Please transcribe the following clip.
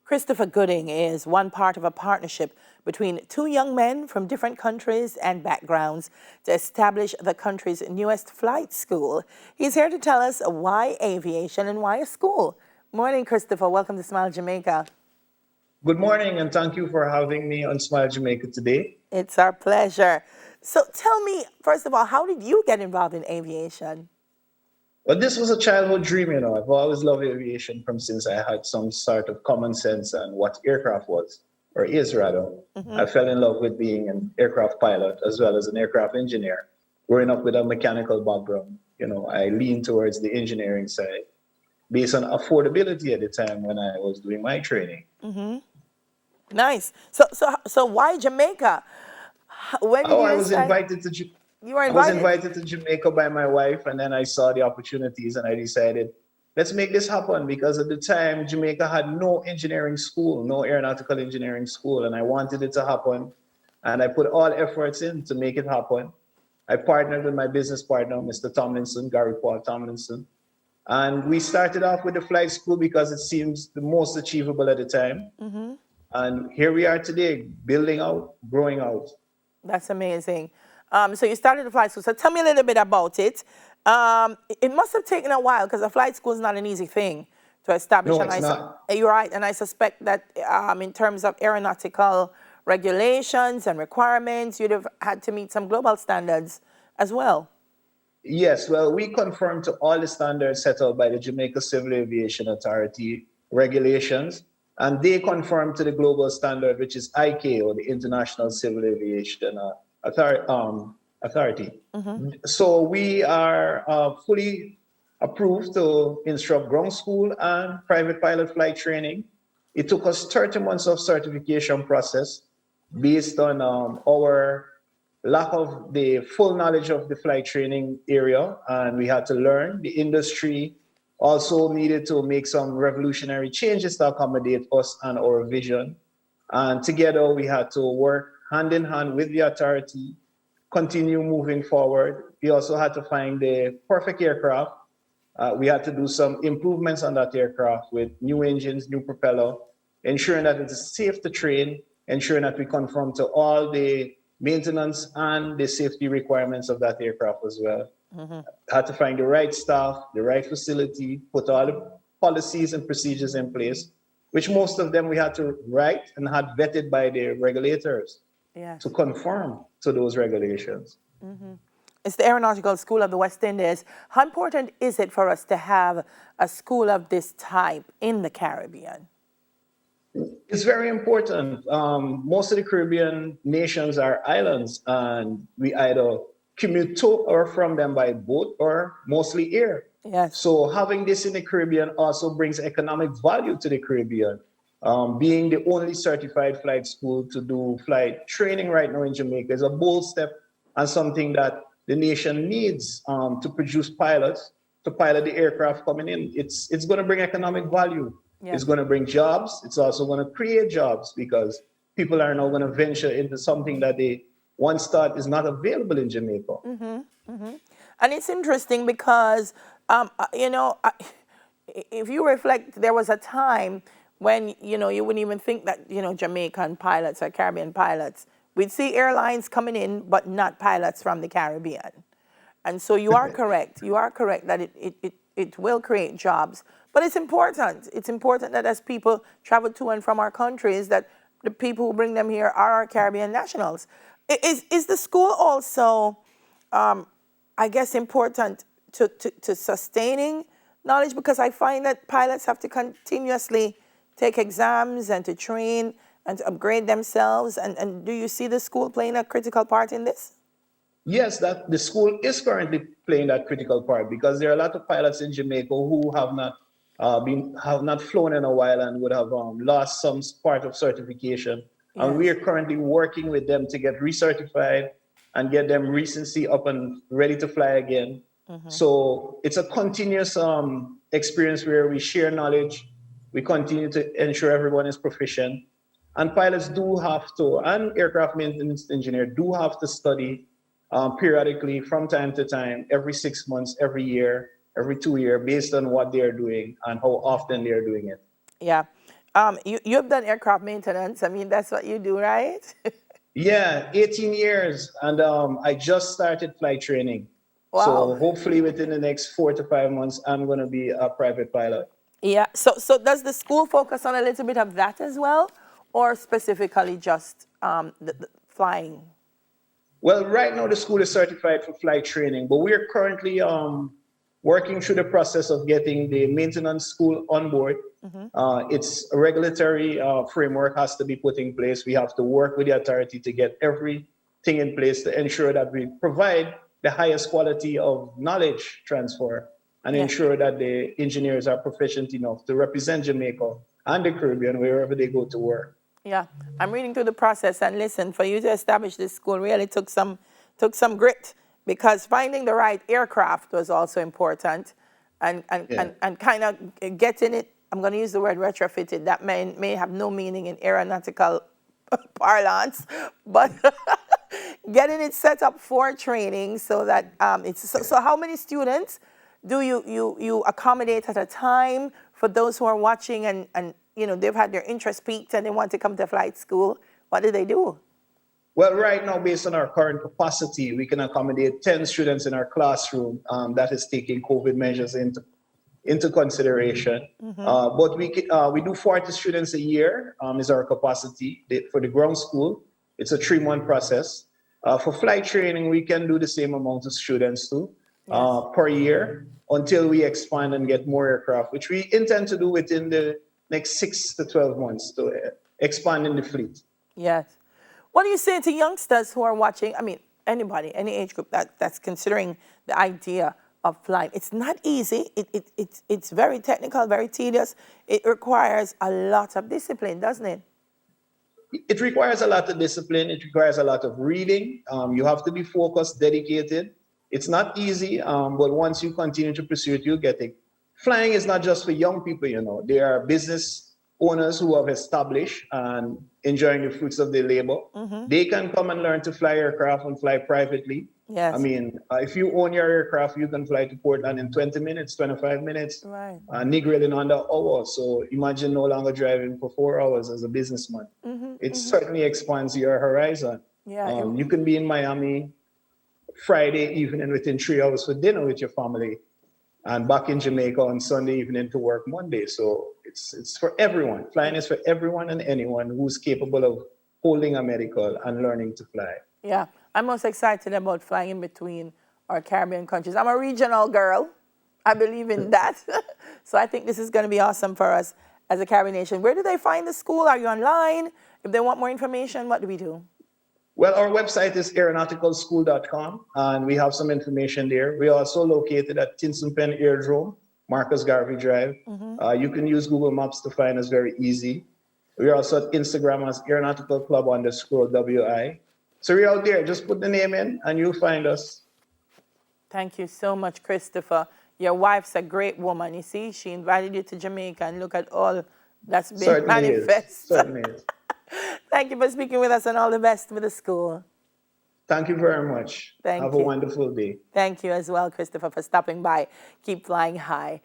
Christopher Gooding is one part of a partnership between two young men from different countries and backgrounds to establish the country's newest flight school. He's here to tell us why aviation and why a school. Morning, Christopher. Welcome to Smile Jamaica. Good morning, and thank you for having me on Smile Jamaica today. It's our pleasure. So tell me, first of all, how did you get involved in aviation? Well, this was a childhood dream, you know. I've always loved aviation from since I had some sort of common sense on what aircraft was, or is rather. I fell in love with being an aircraft pilot as well as an aircraft engineer. Growing up with a mechanical background, you know, I leaned towards the engineering side based on affordability at the time when I was doing my training. Nice. So why Jamaica? When did Oh, you I was decide? invited to You were I was invited. invited to Jamaica by my wife, and then I saw the opportunities, and I decided, let's make this happen. Because at the time, Jamaica had no engineering school, no aeronautical engineering school, and I wanted it to happen. And I put all efforts in to make it happen. I partnered with my business partner, Mr. Tomlinson, Gary Paul Tomlinson, and we started off with the flight school because it seems the most achievable at the time. And here we are today, building out, growing out. That's amazing. So you started the flight school. So tell me a little bit about it. It must have taken a while because a flight school is not an easy thing to establish. No, And it's not. you're right. And I suspect that in terms of aeronautical regulations and requirements, you'd have had to meet some global standards as well. Yes, well, we conform to all the standards set out by the Jamaica Civil Aviation Authority regulations, and they conform to the global standard, which is ICAO, the International Civil Aviation Authority. So we are fully approved to instruct ground school and private pilot flight training. It took us 30 months of certification process based on our lack of the full knowledge of the flight training area, and we had to learn. The industry also needed to make some revolutionary changes to accommodate us and our vision. And together we had to work hand in hand with the authority, continue moving forward. We also had to find the perfect aircraft. We had to do some improvements on that aircraft with new engines, new propeller, ensuring that it is safe to train, ensuring that we conform to all the maintenance and the safety requirements of that aircraft as well. Had to find the right staff, the right facility, put all the policies and procedures in place, which most of them we had to write and had vetted by the regulators Yes. to conform to those regulations. It's the Aeronautical School of the West Indies. How important is it for us to have a school of this type in the Caribbean? It's very important. Most of the Caribbean nations are islands, and we either commute to or from them by boat or mostly air. Yes. So having this in the Caribbean also brings economic value to the Caribbean. Being the only certified flight school to do flight training right now in Jamaica is a bold step and something that the nation needs to produce pilots to pilot the aircraft coming in. It's going to bring economic value. Yeah. It's going to bring jobs. It's also going to create jobs because people are now going to venture into something that they once thought is not available in Jamaica. And it's interesting because, if you reflect, there was a time when, you wouldn't even think that, Jamaican pilots or Caribbean pilots, we'd see airlines coming in, but not pilots from the Caribbean. And so you are correct. You are correct that it will create jobs. But it's important. It's important that as people travel to and from our countries, that the people who bring them here are our Caribbean nationals. Is the school also, I guess, important to sustaining knowledge? Because I find that pilots have to continuously take exams and to train and to upgrade themselves. And do you see the school playing a critical part in this? Yes, that the school is currently playing that critical part because there are a lot of pilots in Jamaica who have not flown in a while and would have lost some part of certification. And we are currently working with them to get recertified and get them recency up and ready to fly again. So it's a continuous experience where we share knowledge. We continue to ensure everyone is proficient. And pilots do have to, and aircraft maintenance engineer do have to study periodically from time to time, every 6 months, every year, every 2 years, based on what they are doing and how often they are doing it. Yeah. You've done aircraft maintenance. I mean, that's what you do, right? Yeah, 18 years, and I just started flight training. Wow. So hopefully within the next 4 to 5 months, I'm going to be a private pilot. Yeah. So does the school focus on a little bit of that as well, or specifically just the flying? Well, right now the school is certified for flight training, but we're currently working through the process of getting the maintenance school on board. It's a regulatory framework has to be put in place. We have to work with the authority to get everything in place to ensure that we provide the highest quality of knowledge transfer and Yeah. ensure that the engineers are proficient enough to represent Jamaica and the Caribbean wherever they go to work. Yeah, I'm reading through the process, and listen, for you to establish this school really took some grit, because finding the right aircraft was also important, Yeah. and kind of getting it. I'm going to use the word retrofitted. That may have no meaning in aeronautical parlance, but getting it set up for training so that it's so. How many students do you accommodate at a time for those who are watching and they've had their interest piqued and they want to come to flight school? What do they do? Well, right now, based on our current capacity, we can accommodate 10 students in our classroom. That is taking COVID measures into consideration. But we do 40 students a year is our capacity for the ground school. It's a 3-month process. For flight training, we can do the same amount of students too Yes. per year until we expand and get more aircraft, which we intend to do within the next 6 to 12 months to expand in the fleet. Yes. What do you say to youngsters who are watching? I mean, anybody, any age group that's considering the idea of flying. It's not easy. It's very technical, very tedious. It requires a lot of discipline, doesn't it? It requires a lot of discipline. It requires a lot of reading. You have to be focused, dedicated. It's not easy, but once you continue to pursue it, you'll get it. Flying is not just for young people, There are business owners who have established and enjoying the fruits of their labor. They can come and learn to fly aircraft and fly privately. Yes. I mean, if you own your aircraft, you can fly to Portland in 20 minutes, 25 minutes, Right. Negril in under hours. So imagine no longer driving for 4 hours as a businessman. It certainly expands your horizon. Yeah. You can be in Miami Friday evening within 3 hours for dinner with your family, and back in Jamaica on Sunday evening to work Monday. So it's for everyone. Flying is for everyone and anyone who's capable of holding a medical and learning to fly. Yeah, I'm most excited about flying in between our Caribbean countries. I'm a regional girl. I believe in that. So I think this is going to be awesome for us as a Caribbean nation. Where do they find the school? Are you online? If they want more information, what do we do? Well, our website is aeronauticalschool.com, and we have some information there. We're also located at Tinsonpen Airdrome, Marcus Garvey Drive. You can use Google Maps to find us very easy. We're also at Instagram as aeronautical_club_WI. So we're out there. Just put the name in, and you'll find us. Thank you so much, Christopher. Your wife's a great woman. You see, she invited you to Jamaica, and look at all that's been Certainly manifest. is. Certainly is. Thank you for speaking with us, and all the best with the school. Thank you very much. Thank Have you. a wonderful day. Thank you as well, Christopher, for stopping by. Keep flying high.